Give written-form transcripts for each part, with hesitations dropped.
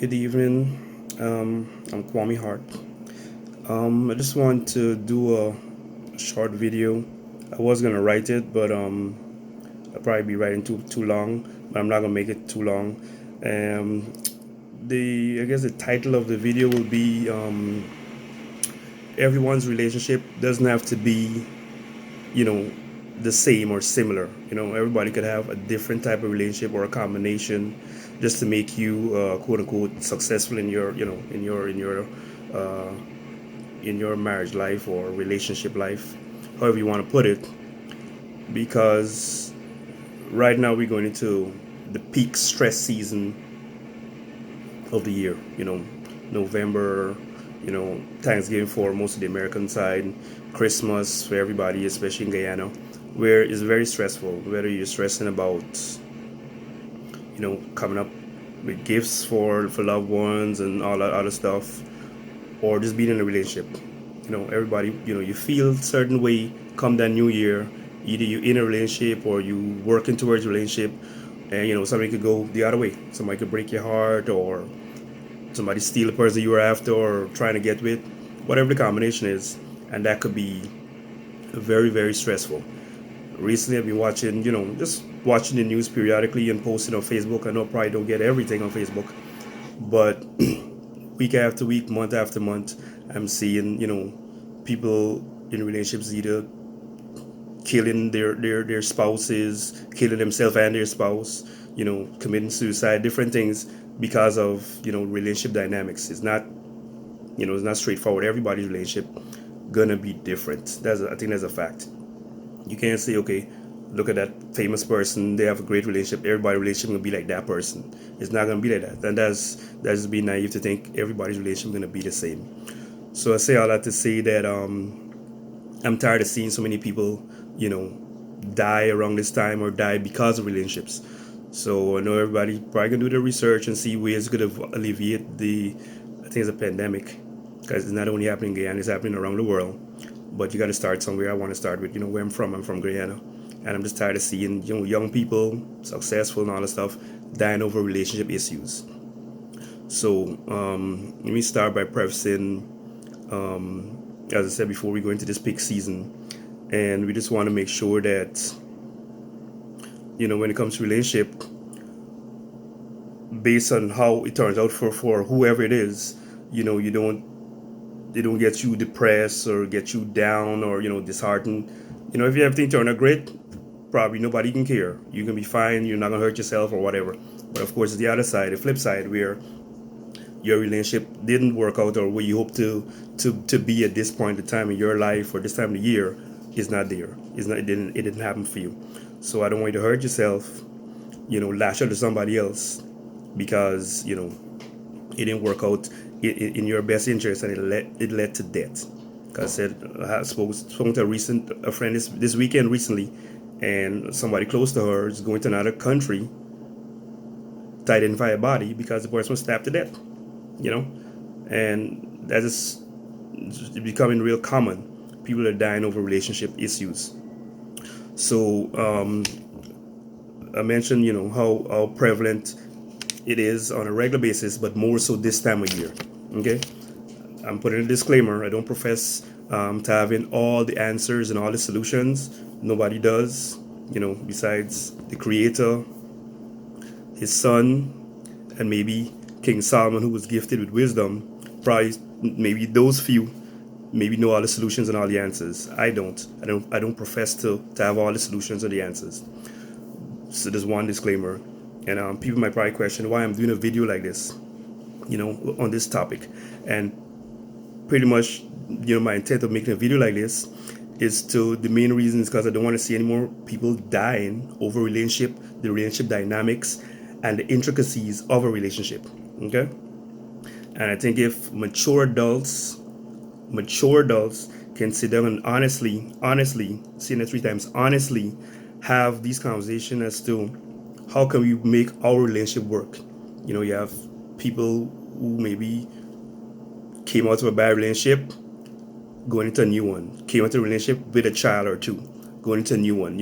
Good evening. I'm Kwame Hart. I just want to do a short video. I was gonna write it, but I'll probably be writing too long. But I'm not gonna make it too long. Um, the I guess the title of the video will be everyone's relationship doesn't have to be you know the same or similar. Everybody could have a different type of relationship or a combination just to make you quote unquote successful in your uh, in your marriage life or relationship life, however you want to put it. Because right now we're going into the peak stress season of the year. November, Thanksgiving for most of the American side, Christmas for everybody, especially in Guyana, where it's very stressful. Whether you're stressing about, coming up with gifts for loved ones and all that other stuff, or just being in a relationship. Everybody, you feel certain way come that new year. Either you in a relationship or you working towards a relationship, and somebody could go the other way. Somebody could break your heart, or somebody steal the person you were after or trying to get with, whatever the combination is, and that could be very, very stressful. Recently, I've been watching, just watching the news periodically and posting on Facebook. I know I probably don't get everything on Facebook, but week after week, month after month, I'm seeing, people in relationships either killing their spouses, killing themselves and their spouse, committing suicide, different things because of relationship dynamics. It's not straightforward. Everybody's relationship gonna be different. I think that's a fact. You can't say, okay, look at that famous person, they have a great relationship, everybody's relationship gonna be like that person. It's not gonna be like that. And that's just being naive to think everybody's relationship gonna be the same. So I say all that to say that I'm tired of seeing so many people, you know, die around this time or die because of relationships. So I know everybody probably gonna do the research and see ways to alleviate I think it's a pandemic, because it's not only happening in Guyana, it's happening around the world. But you got to start somewhere. I want to start with, where I'm from. I'm from Guyana, and I'm just tired of seeing, young people successful and all that stuff dying over relationship issues. So let me start by prefacing, as I said before, we go into this peak season, and we just want to make sure that when it comes to relationship, based on how it turns out for whoever it is, you don't they don't get you depressed or get you down or disheartened. If you have everything turn out great, probably nobody can care. You can be fine. You're not gonna hurt yourself or whatever. But of course, the other side, the flip side, where your relationship didn't work out or where you hope to be at this point in time in your life or this time of the year is not there. It's not. It didn't happen for you. So I don't want you to hurt yourself. Lash out to somebody else because it didn't work out in your best interest, and it led to death. Because I said I spoke to a friend this weekend recently, and somebody close to her is going to another country to identify a body because the person was stabbed to death. You know, and that is becoming real common. People are dying over relationship issues. So I mentioned how prevalent it is on a regular basis, but more so this time of year. Okay, I'm putting a disclaimer. I don't profess to having all the answers and all the solutions. Nobody does. Besides the Creator, His Son, and maybe King Solomon, who was gifted with wisdom. Probably, maybe those few, maybe know all the solutions and all the answers. I don't. I don't profess to have all the solutions or the answers. So there's one disclaimer. And people might probably question why I'm doing a video like this, on this topic. And pretty much, my intent of making a video like this is the main reason is because I don't want to see any more people dying over relationship, the relationship dynamics, and the intricacies of a relationship. Okay? And I think if mature adults can sit down and honestly, saying it 3 times, honestly, have these conversations as to how can we make our relationship work. You have people who maybe came out of a bad relationship, going into a new one, came into a relationship with a child or two, going into a new one.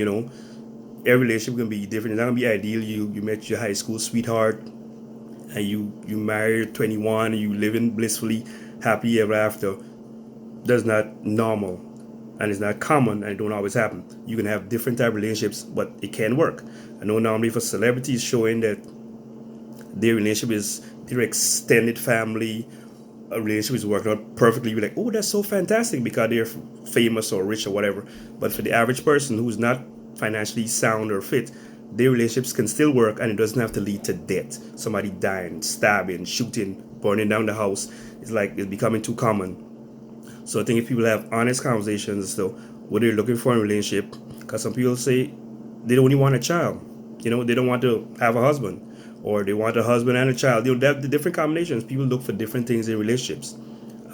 Every relationship can be different. It's not gonna be ideal. You met your high school sweetheart and you marry at 21 and you living blissfully happy ever after, that's not normal, and it's not common, and it don't always happen. You can have different type of relationships, but it can work. I know normally for celebrities showing that their relationship is their extended family, a relationship is working out perfectly, you're like, oh, that's so fantastic because they're famous or rich or whatever. But for the average person who's not financially sound or fit, their relationships can still work, and it doesn't have to lead to death. Somebody dying, stabbing, shooting, burning down the house. It's like it's becoming too common. So I think if people have honest conversations as to what they're looking for in a relationship, because some people say they don't even want a child, they don't want to have a husband, or they want a husband and a child. The different combinations. People look for different things in relationships.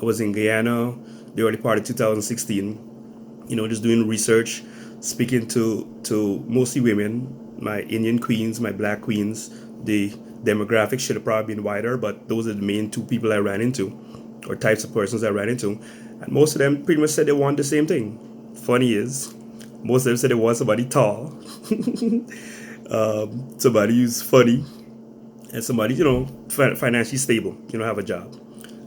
I was in Guyana the early part of 2016, just doing research, speaking to mostly women, my Indian queens, my black queens. The demographic should have probably been wider, but those are the main two people I ran into, or types of persons I ran into. And most of them pretty much said they want the same thing. Funny is, most of them said they want somebody tall, somebody who's funny, and somebody, financially stable, have a job.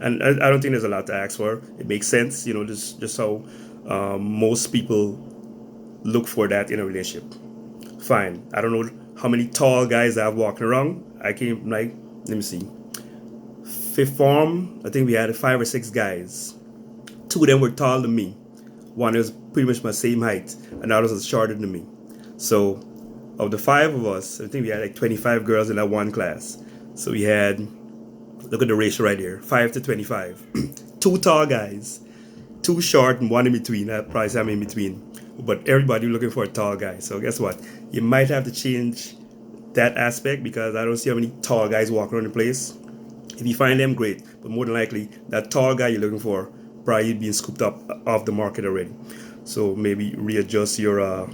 And I don't think there's a lot to ask for. It makes sense, just how most people look for that in a relationship. Fine. I don't know how many tall guys I've walking around. I came, like, let me see. Fifth form, I think we had 5 or 6 guys. Two of them were taller than me. One was pretty much my same height, and the other was shorter than me. So, of the 5 of us, I think we had like 25 girls in that one class. So we had, look at the ratio right here, 5 to 25. Two tall guys, two short, and one in between. I probably say I'm in between. But everybody looking for a tall guy. So guess what? You might have to change that aspect, because I don't see how many tall guys walking around the place. If you find them, great. But more than likely, that tall guy you're looking for probably being scooped up off the market already. So maybe readjust your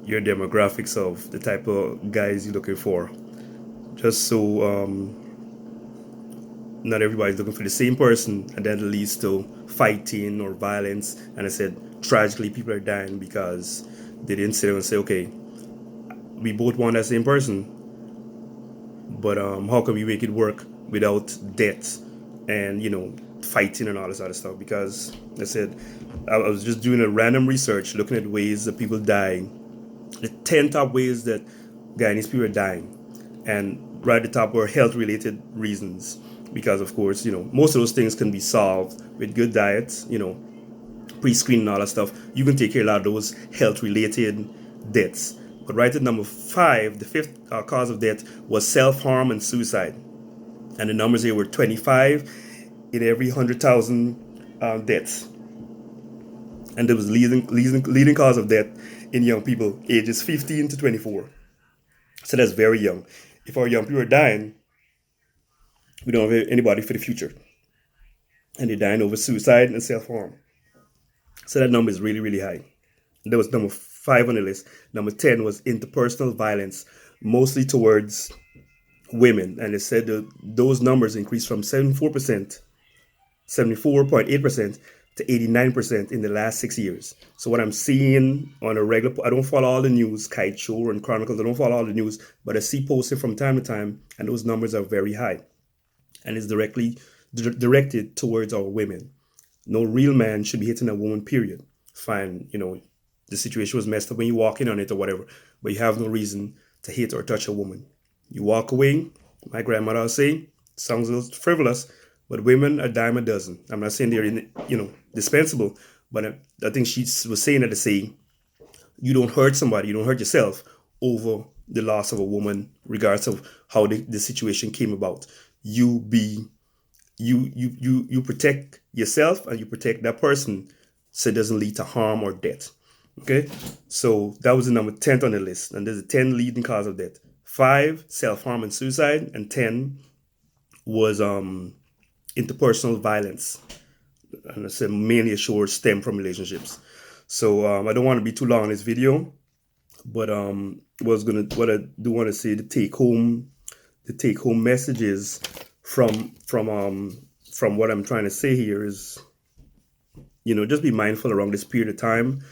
demographics of the type of guys you're looking for, just so not everybody's looking for the same person, and that leads to fighting or violence. And I said, tragically, people are dying because they didn't sit down and say, okay, we both want that same person, but how can we make it work without death and fighting and all this other stuff? Because I said, I was just doing a random research looking at ways that people die, the 10 top ways that Guyanese people are dying, and right at the top were health related reasons, because of course most of those things can be solved with good diets, pre-screening and all that stuff. You can take care of a lot of those health related deaths. But right at number 5, the fifth cause of death was self-harm and suicide. And the numbers here were 25 in every 100,000 deaths. And there was leading cause of death in young people ages 15 to 24. So that's very young. If our young people are dying, we don't have anybody for the future. And they're dying over suicide and self-harm. So that number is really, really high. That was number 5 on the list. Number 10 was interpersonal violence, mostly towards women. And they said that those numbers increased from 74.8% to 89% in the last 6 years. So what I'm seeing on a regular, I don't follow all the news, Kite Show and Chronicles, I don't follow all the news, but I see posted from time to time, and those numbers are very high. And it's directed towards our women. No real man should be hitting a woman, period. Fine, the situation was messed up when you walk in on it or whatever, but you have no reason to hit or touch a woman. You walk away, my grandmother would say, sounds a little frivolous, but women are a dime a dozen. I'm not saying they're, dispensable, but I think she was saying that to say, you don't hurt somebody, you don't hurt yourself over the loss of a woman, regardless of how the situation came about. You protect yourself and you protect that person, so it doesn't lead to harm or death. Okay, so that was the number 10th on the list, and there's a 10 leading cause of death. 5, self-harm and suicide, and 10 was interpersonal violence, and I said mainly assured stem from relationships. So I don't want to be too long in this video, but what I do want to say, the take home messages from what I'm trying to say here is, just be mindful around this period of time.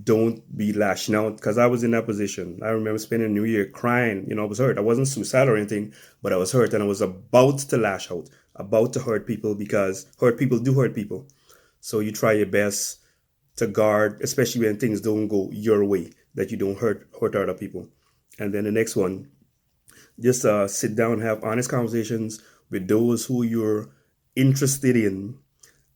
don't be lashing out, because I was in that position. I remember spending New Year crying. I was hurt. I wasn't suicidal or anything, but I was hurt, and I was about to lash out, about to hurt people, because hurt people do hurt people. So you try your best to guard, especially when things don't go your way, that you don't hurt other people. And then the next one, just sit down and have honest conversations with those who you're interested in,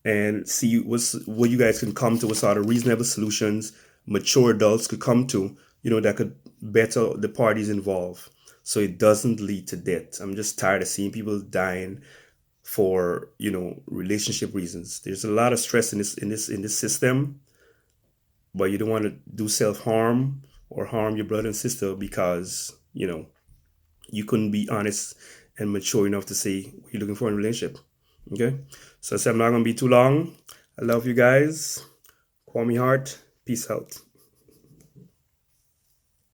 and see what you guys can come to, what sort of reasonable solutions mature adults could come to, that could better the parties involved, so it doesn't lead to death. I'm just tired of seeing people dying for relationship reasons. There's a lot of stress in this system, but you don't want to do self-harm or harm your brother and sister because you couldn't be honest and mature enough to say what you're looking for in a relationship. Okay, so I said I'm not gonna be too long. I love you guys. Kwame Hart. Peace out.